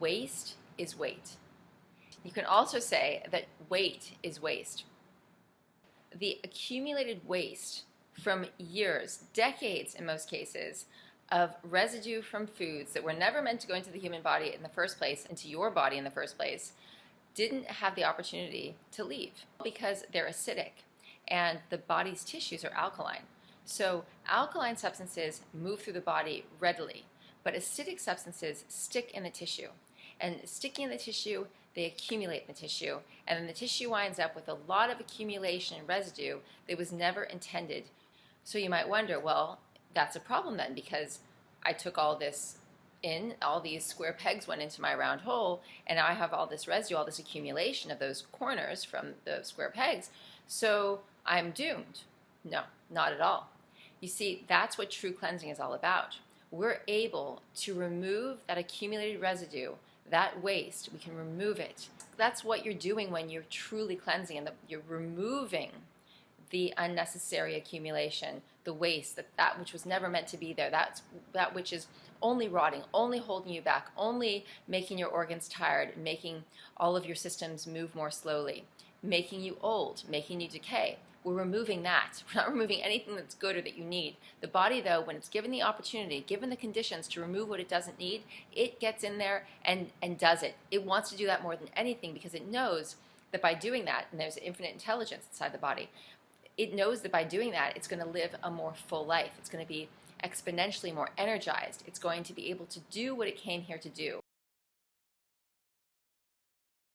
waste is weight. You can also say that weight is waste. The accumulated waste from years, decades in most cases, of residue from foods that were never meant to go into the human body in the first place, into your body in the first place, didn't have the opportunity to leave because they're acidic and the body's tissues are alkaline. So alkaline substances move through the body readily, but acidic substances stick in the tissue. And sticking in the tissue, they accumulate in the tissue, and then the tissue winds up with a lot of accumulation and residue that was never intended. So you might wonder, well, that's a problem then, because I took all this in, all these square pegs went into my round hole, and now I have all this residue, all this accumulation of those corners from the square pegs, so I'm doomed. No, not at all. You see, that's what true cleansing is all about. We're able to remove that accumulated residue, that waste. We can remove it. That's what you're doing when you're truly cleansing, and you're removing the unnecessary accumulation, the waste, that which was never meant to be there, that which is only rotting, only holding you back, only making your organs tired, making all of your systems move more slowly, making you old, making you decay. We're removing that. We're not removing anything that's good or that you need. The body, though, when it's given the opportunity, given the conditions to remove what it doesn't need, it gets in there and does it. It wants to do that more than anything because it knows that by doing that, and there's infinite intelligence inside the body, it knows that by doing that, it's going to live a more full life. It's going to be exponentially more energized. It's going to be able to do what it came here to do.